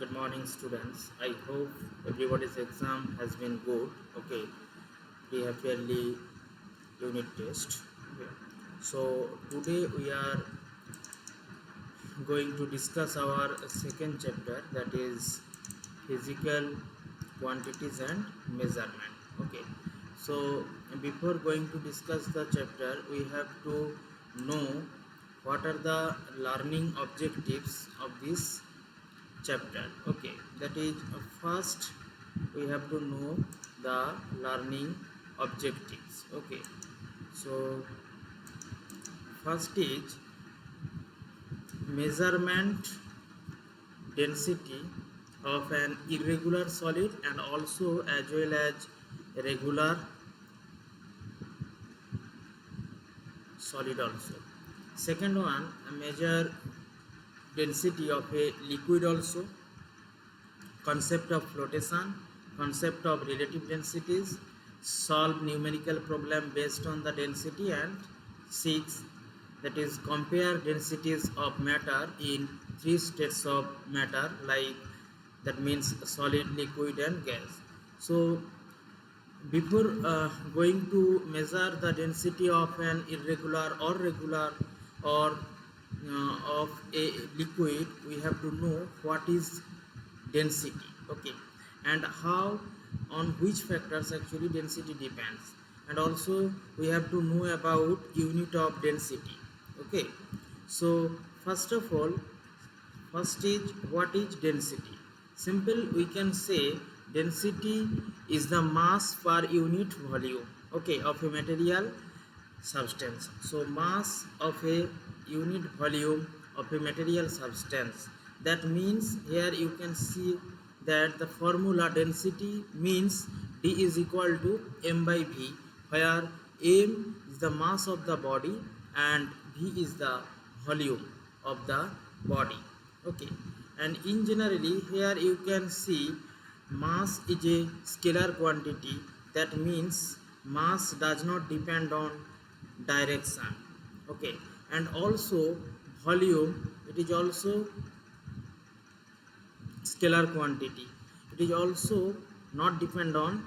Good morning, students. I hope everybody's exam has been good. Okay, we have fairly unit test. Okay. So today we are going to discuss our second chapter, that is physical quantities and measurement. Okay. So before going to discuss the chapter, we have to know what are the learning objectives of this chapter. Okay, that is first we have to know the learning objectives. Okay, so first is measurement density of an irregular solid and also as well as regular solid also. Second one, measure density of a liquid also, concept of flotation, concept of relative densities, solve numerical problem based on the density, and 6, that is compare densities of matter in 3 states of matter, like that means solid, liquid and gas. So before going to measure the density of an irregular or regular or of a liquid, we have to know what is density. Okay, and how, on which factors actually density depends, and also we have to know about unit of density. Okay, so first of all, first is what is density. Simple, we can say density is the mass per unit volume, okay, of a material substance. So mass of a unit volume of a material substance, that means here you can see that the formula density means d is equal to m by v, where m is the mass of the body and v is the volume of the body. Okay, and in generally here you can see mass is a scalar quantity, that means mass does not depend on direction. Okay, and also volume, it is also scalar quantity, it is also not depend on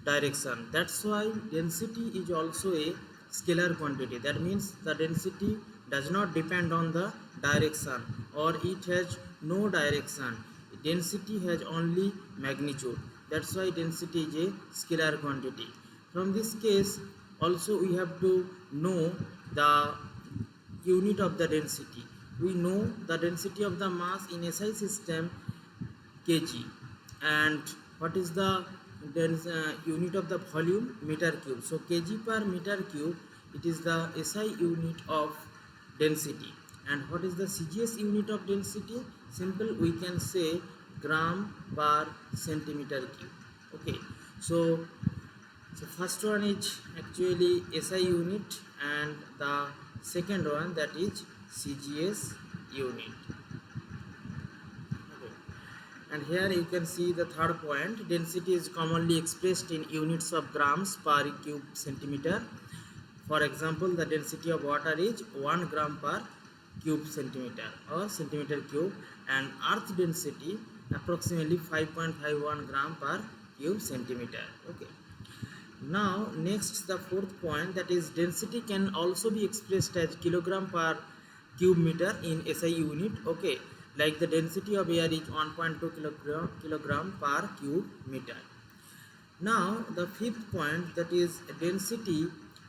direction. That's why density is also a scalar quantity, that means the density does not depend on the direction, or it has no direction. Density has only magnitude. That's why density is a scalar quantity. From this case also we have to know the unit of the density. We know the density of the mass in SI system, kg, and what is the unit of the volume, meter cube. So kg per meter cube, it is the SI unit of density. And what is the CGS unit of density? Simple, we can say gram per centimeter cube. Okay, so first one is actually SI unit, and the second one, that is CGS unit. And here you can see the third point, density is commonly expressed in units of grams per cube centimeter. For example, the density of water is 1 gram per cube centimeter or centimeter cube, and earth density approximately 5.51 gram per cube centimeter. Okay, now next the fourth point, that is density can also be expressed as kilogram per cube meter in SI unit. Okay, like the density of air is 1.2 kilogram per cube meter. Now the fifth point, that is density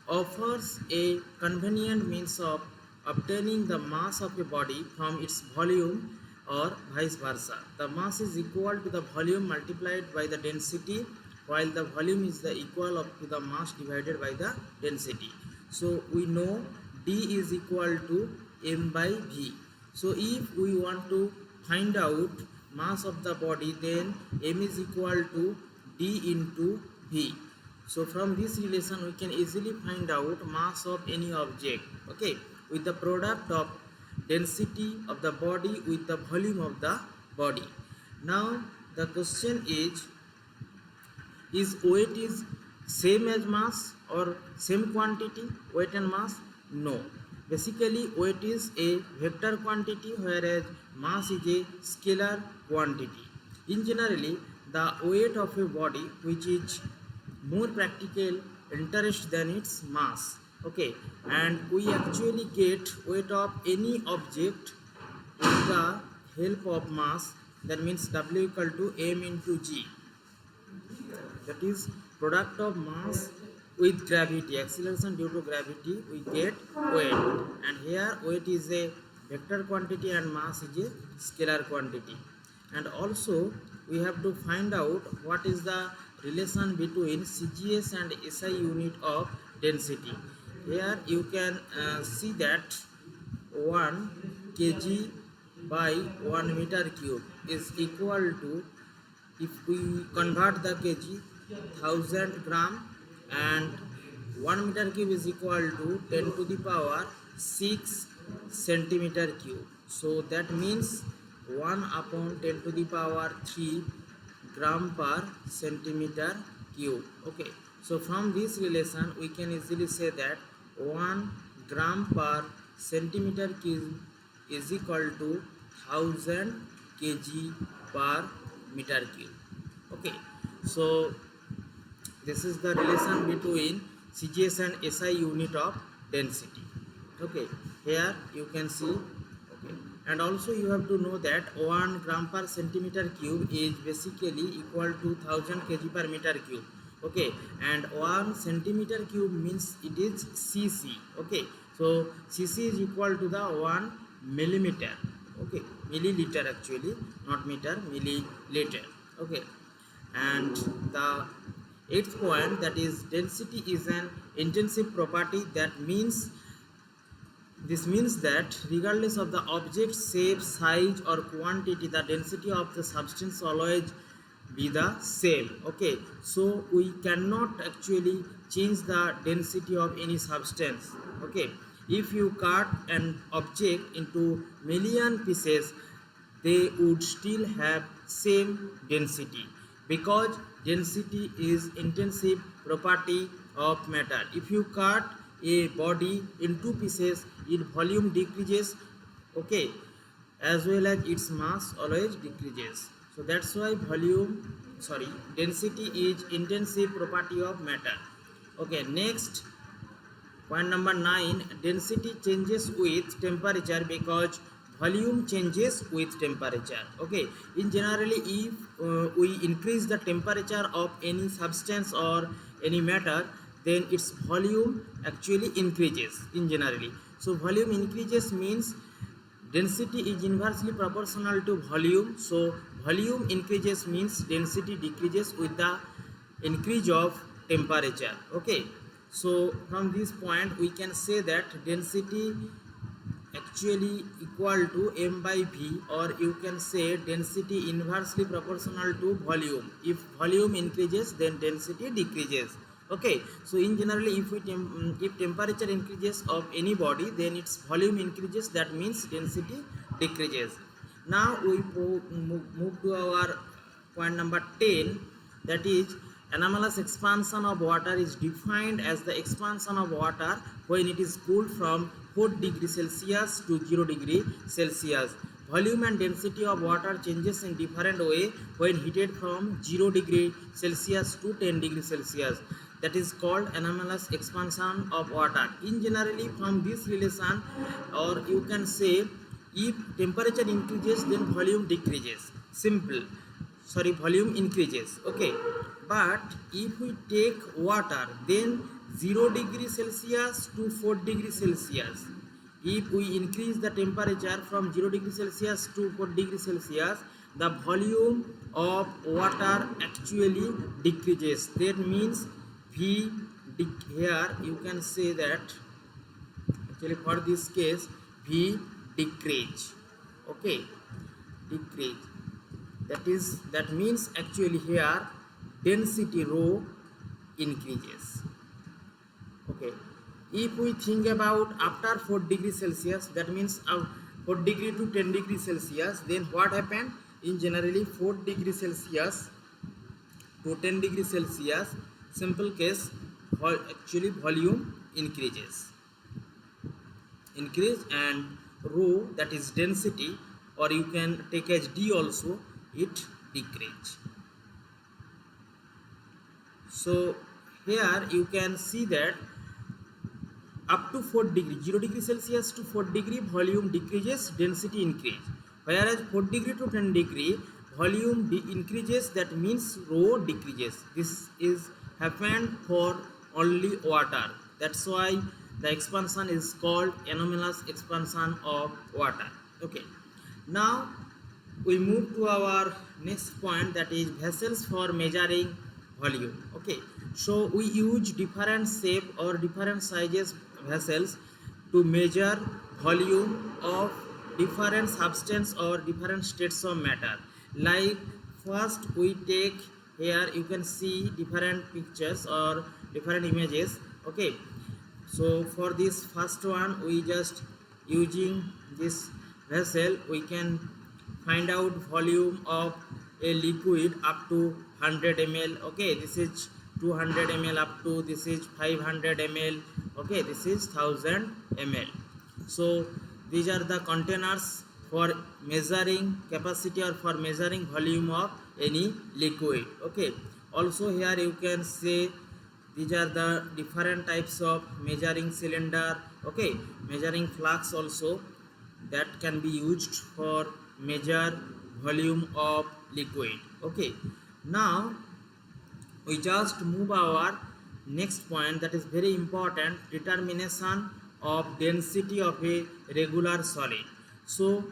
offers a convenient means of obtaining the mass of a body from its volume, or vice versa. The mass is equal to the volume multiplied by the density, while the volume is the equal of to the mass divided by the density. So we know d is equal to m by v. So if we want to find out mass of the body, then m is equal to d into v. So from this relation we can easily find out mass of any object, okay, with the product of density of the body with the volume of the body. Now the question is weight is same as mass or same quantity, weight and mass? No. Basically weight is a vector quantity, whereas mass is a scalar quantity. In generally, the weight of a body which is more practical interest than its mass. Okay, and we actually get weight of any object with the help of mass. That means W equal to m into g, that is product of mass with gravity, acceleration due to gravity, we get weight. And here weight is a vector quantity and mass is a scalar quantity. And also we have to find out what is the relation between CGS and SI unit of density. Here you can see that 1 kg by 1 meter cube is equal to, if we convert the kg, 1000 gram, and 1 meter cube is equal to 10 to the power 6 centimeter cube. So that means 1 upon 10 to the power 3 gram per centimeter cube. Okay, so from this relation we can easily say that 1 gram per centimeter cube is equal to 1000 kg per meter cube. Okay, so this is the relation between CGS and SI unit of density. Okay, here you can see. Okay, and also you have to know that 1 gram per centimeter cube is basically equal to 1000 kg per meter cube. Okay, and 1 centimeter cube means it is cc. Okay, so cc is equal to the 1 millimeter. Okay, milliliter actually, not meter, milliliter. Okay, and the eighth point, that is density is an intensive property. That means, this means that regardless of the object shape, size or quantity, the density of the substance always be the same. Okay, so we cannot actually change the density of any substance. Okay, if you cut an object into million pieces, they would still have same density, because density is intensive property of matter. If you cut a body into pieces, its volume decreases. Okay, as well as its mass always decreases. So that's why density is intensive property of matter. Okay, next point number 9, density changes with temperature because volume changes with temperature. Okay, in generally, if we increase the temperature of any substance or any matter, then its volume actually increases in generally. So volume increases means density is inversely proportional to volume. So volume increases means density decreases with the increase of temperature. Okay, so from this point we can say that density actually equal to m by v, or you can say density inversely proportional to volume. If volume increases, then density decreases. Okay, so in generally, if temperature increases of any body, then its volume increases, that means density decreases. Now we move to our point number 10, that is anomalous expansion of water is defined as the expansion of water when it is cooled from 4 degrees Celsius to 0 degree Celsius. Volume and density of water changes in different way when heated from 0 degree Celsius to 10 degree Celsius. That is called anomalous expansion of water. In generally, from this relation, or you can say, if temperature increases, then volume decreases. Volume increases. Okay, but if we take water, then 0 degree Celsius to 4 degree Celsius, if we increase the temperature from 0 degree Celsius to 4 degree Celsius, the volume of water actually decreases. That means here you can say that actually for this case V decrease. Okay, decrease. That means actually here density rho increases. Okay, if we think about after 4 degrees Celsius, that means 4 degree to 10 degrees Celsius, then what happened? In generally 4 degrees Celsius to 10 degrees Celsius, simple case, actually volume increase, and rho, that is density, or you can take as d also, it decrease. So here you can see that up to 4 degree, 0 degree Celsius to 4 degree, volume decreases, density increase. Whereas 4 degree to 10 degree, volume increases, that means rho decreases. This is happened for only water. That's why the expansion is called anomalous expansion of water. Okay. Now we move to our next point, that is vessels for measuring volume. Okay, so we use different shape or different sizes vessels to measure volume of different substance or different states of matter. Like first we take, here you can see different pictures or different images. Okay, so for this first one, we just using this vessel, we can find out volume of a liquid up to 100 ml. Okay, this is 200 ml up to, this is 500 ml. Okay, this is 1000 ml. So these are the containers for measuring capacity or for measuring volume of any liquid. Okay, also here you can say these are the different types of measuring cylinder. Okay, measuring flux also, that can be used for measure volume of liquid. Okay, now we just move our next point, that is very important, determination of density of a regular solid. So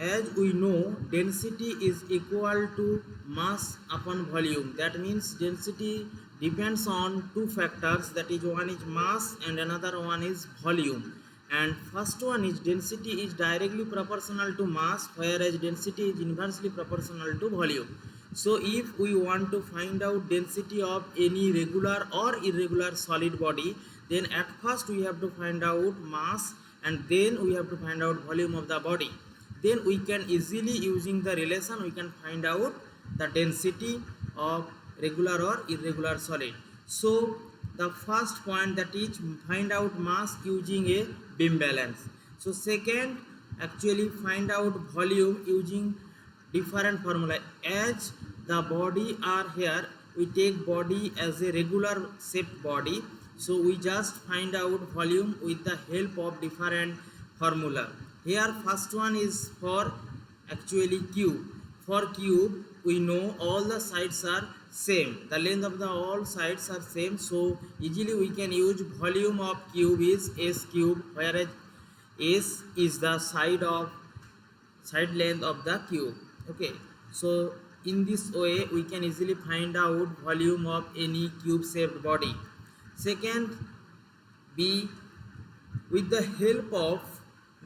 as we know, density is equal to mass upon volume. That means density depends on two factors, that is one is mass and another one is volume. And first one is density is directly proportional to mass, whereas density is inversely proportional to volume. So if we want to find out density of any regular or irregular solid body, then at first we have to find out mass and then we have to find out volume of the body. Then we can easily, using the relation, we can find out the density of regular or irregular solid. So the first point, that is find out mass using a beam balance. So second, actually find out volume using different formula. As the body are here, we take body as a regular shaped body, so we just find out volume with the help of different formula. Here first one is for actually cube. For cube, we know all the sides are same, the length of the all sides are same, so easily we can use volume of cube is s cube, whereas s is the side length of the cube. Okay, so in this way we can easily find out volume of any cube shaped body. Second, b, with the help of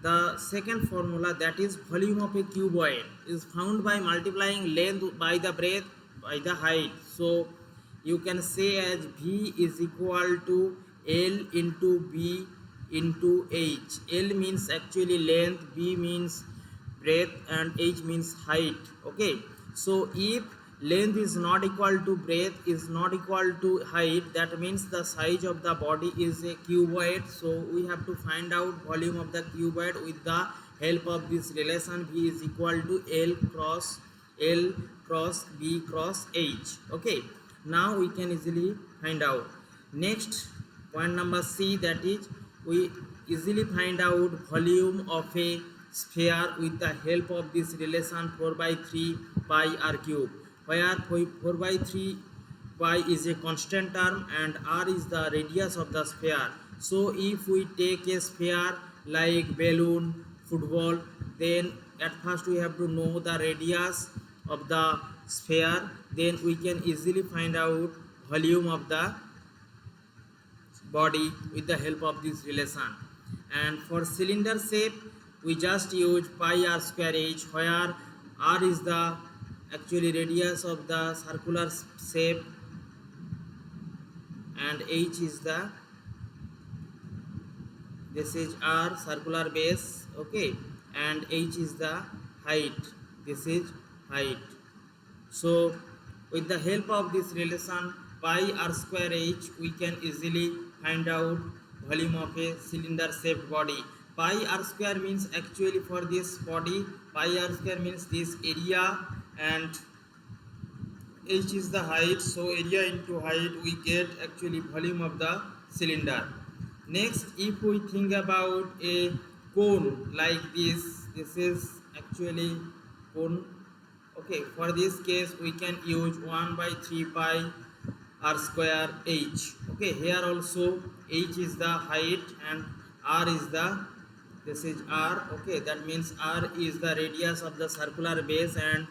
the second formula, that is volume of a cuboid is found by multiplying length by the breadth by the height. So you can say as v is equal to l into b into h. L means actually length, b means breadth and h means height. Okay, so if length is not equal to breadth is not equal to height, that means the size of the body is a cuboid. So we have to find out volume of the cuboid with the help of this relation, v is equal to l cross b cross h. Okay, now we can easily find out. Next point number c, that is we easily find out volume of a sphere with the help of this relation 4 by 3 pi r cube, where 4 by 3 pi is a constant term and r is the radius of the sphere. So if we take a sphere like balloon, football, then at first we have to know the radius of the sphere, then we can easily find out volume of the body with the help of this relation. And for cylinder shape, we just use pi r square h, where r is the actually radius of the circular shape and h is the, this is r circular base. Okay, and h is the height, this is height. So with the help of this relation pi r square h, we can easily find out volume of a cylinder shaped body. pi r square means actually for this body, pi r square means this area, and h is the height, so area into height we get actually volume of the cylinder. Next, if we think about a cone like this is actually cone. Okay, for this case we can use 1 by 3 pi r square h. Okay, here also h is the height and r is the, this is r. Okay, that means r is the radius of the circular base and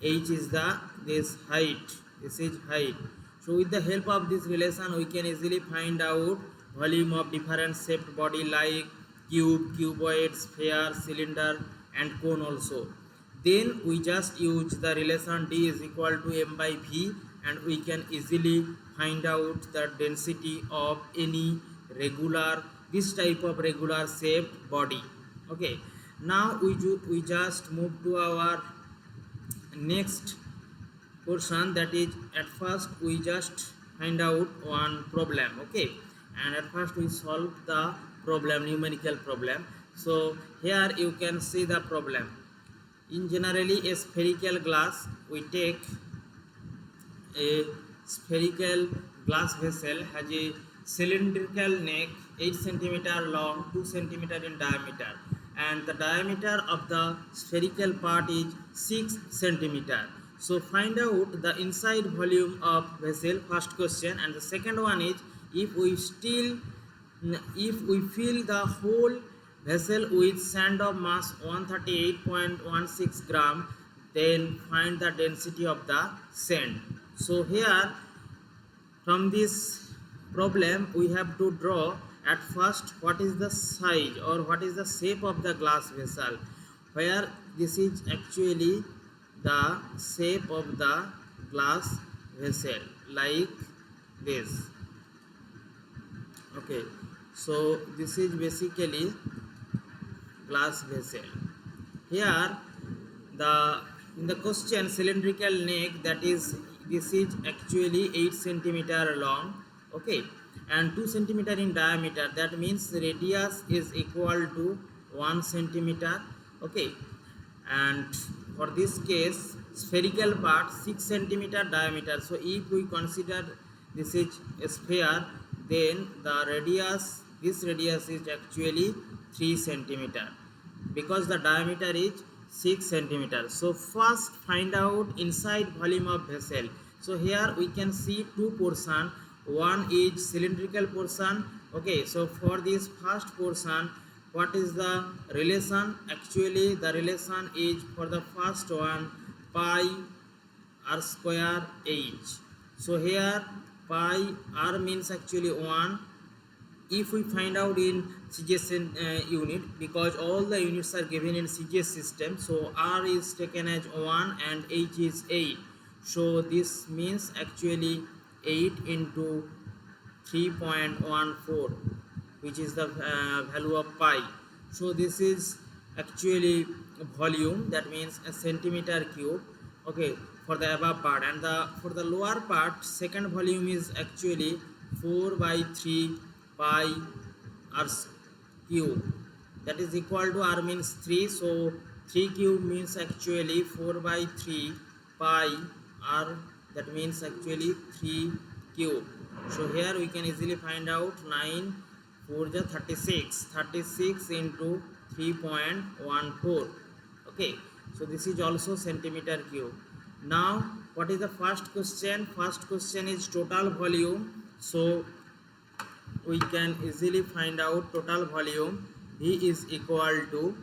h is the this height, this is height. So with the help of this relation we can easily find out volume of different shaped body like cube, cuboid, sphere, cylinder and cone also. Then we just use the relation d is equal to m by v and we can easily find out the density of any regular, this type of regular shaped body. Okay, now we just move to our next portion, that is at first we just find out one problem. Okay, and at first we solve the problem, numerical problem. So here you can see the problem. In generally a spherical glass, we take a spherical glass vessel has a cylindrical neck 8 cm long, 2 cm in diameter, and the diameter of the spherical part is 6 cm. So find out the inside volume of vessel, first question, and the second one is if we fill the whole vessel with sand of mass 138.16 gram, then find the density of the sand. So here from this problem we have to draw at first what is the size or what is the shape of the glass vessel, where this is actually the shape of the glass vessel like this. Okay, so this is basically glass vessel. Here in the question cylindrical neck, that is this is actually 8 cm long. Okay, and 2 cm in diameter, that means radius is equal to 1 cm. Okay, and for this case spherical part 6 cm diameter. So if we consider this is a sphere, then the radius, this radius is actually 3 cm because the diameter is 6 cm. So first find out inside volume of vessel. So here we can see two portion, one is cylindrical portion. Okay, so for this first portion what is the relation? Actually the relation is for the first one pi r square h. So here pi r means actually 1. If we find out in CGS unit, because all the units are given in CGS system, so r is taken as 1 and h is 8. So this means actually 8 into 3.14, which is the value of pi. So this is actually volume, that means a centimeter cube. Okay, for the above part, and for the lower part second volume is actually 4 by 3 pi r cube, that is equal to r means 3, so 3 cube means actually 4 by 3 pi r, that means actually 3 cube. So here we can easily find out 9 4 is 36 into 3.14. Okay, so this is also centimeter cube. Now what is the first question? First question is total volume. So we can easily find out total volume. V is equal to,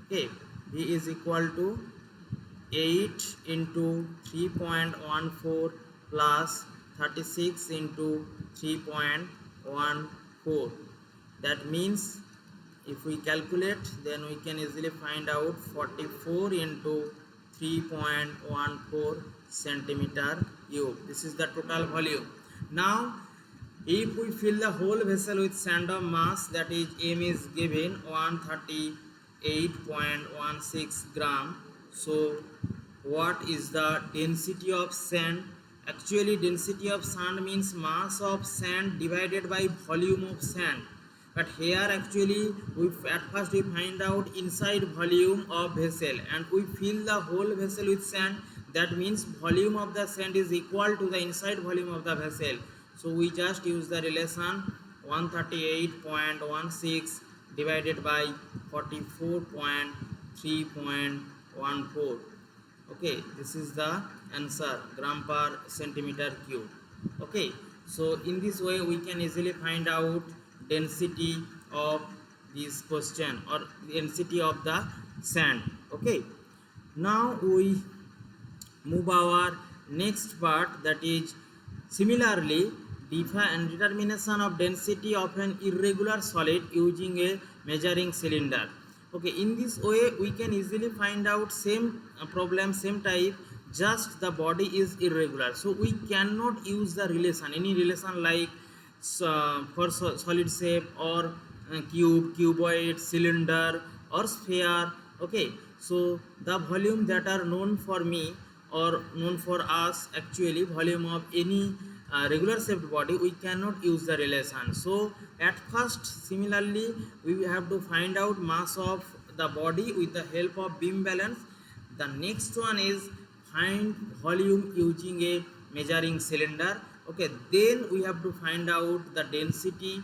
okay, V is equal to 8 into 3.14 plus 36 into 3.14. That means if we calculate, then we can easily find out 44 into 3.14 centimeter cube. This is the total volume. Now if we fill the whole vessel with sand of mass, that is m is given 138.16 gram. So what is the density of sand? Actually density of sand means mass of sand divided by volume of sand. but here actually we at first we find out inside volume of vessel and we fill the whole vessel with sand. That means volume of the sand is equal to the inside volume of the vessel. So we just use the relation 138.16 divided by 44.3.14. Okay, this is the answer, gram per centimeter cube. Okay, so in this way we can easily find out density of this question or density of the sand. Okay, now we move our next part, that is similarly define determination of density of an irregular solid using a measuring cylinder. Okay, in this way we can easily find out same problem, same type, just the body is irregular, so we cannot use the relation, any relation like for solid shape or cuboid, cylinder or sphere. Okay, so the volume that are known for me or known for us, actually volume of any regular shaped body, we cannot use the relation. So at first similarly we have to find out mass of the body with the help of beam balance. The next one is find volume using a measuring cylinder. Okay, then we have to find out the density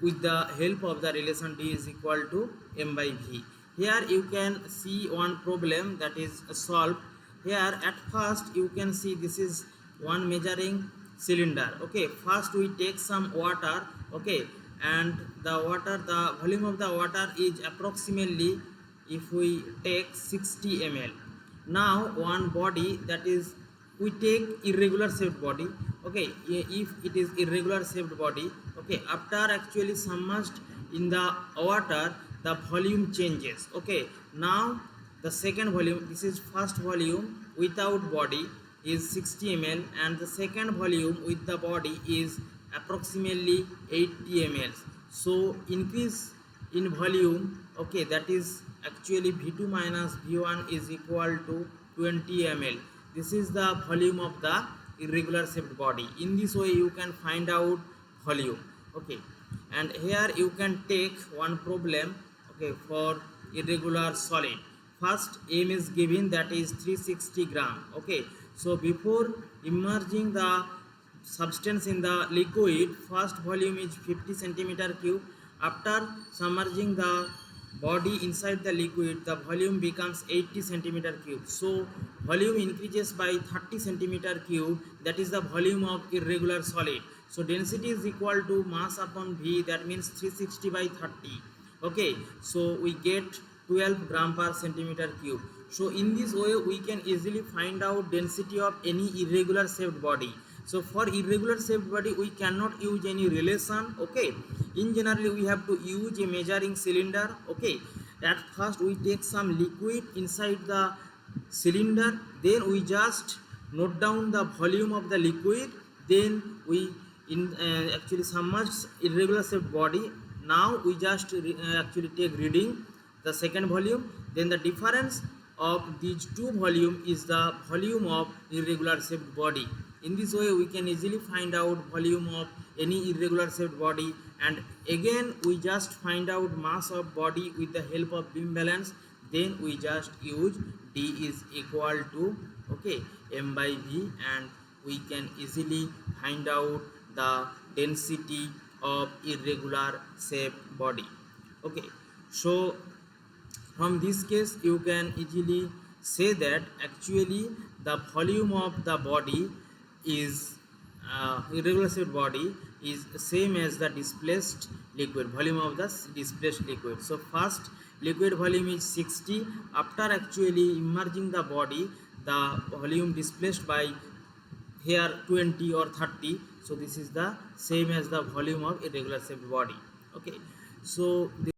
with the help of the relation D is equal to m by v. Here you can see one problem that is solved. Here at first you can see this is one measuring cylinder. Okay, first we take some water. Okay, and the volume of the water is approximately, if we take 60 ml. Now one body, that is we take irregular shaped body. Okay, if it is irregular shaped body, okay, after actually submerged in the water, the volume changes. Okay, now the second volume, this is first volume without body is 60 ml and the second volume with the body is approximately 80 ml. So increase in volume, okay, that is actually v2 minus v1 is equal to 20 ml. This is the volume of the irregular shaped body. In this way you can find out volume. Okay, and here you can take one problem, okay, for irregular solid. First m is given, that is 360 gram. Okay, so before immersing the substance in the liquid, first volume is 50 centimeter cube. After submerging the body inside the liquid, the volume becomes 80 centimeter cube. So volume increases by 30 centimeter cube, that is the volume of irregular solid. So density is equal to mass upon v, that means 360 by 30. Okay, so we get 12 gram per centimeter cube. So in this way we can easily find out density of any irregular shaped body. So for irregular shaped body we cannot use any relation. Okay, in generally we have to use a measuring cylinder. Okay, at first we take some liquid inside the cylinder, then we just note down the volume of the liquid, then we actually submerge irregular shaped body. Now we just actually take reading the second volume, then the difference of these two volume is the volume of irregular shaped body. In this way we can easily find out volume of any irregular shaped body, and again we just find out mass of body with the help of beam balance. Then we just use D is equal to, okay, m by v, and we can easily find out the density of irregular shaped body. Okay, so from this case you can easily say that actually the volume of the body is irregular shaped body is same as the displaced liquid, volume of the displaced liquid. So first liquid volume is 60, after actually immersing the body, the volume displaced by here 20 or 30. So this is the same as the volume of irregular shaped body. Okay, so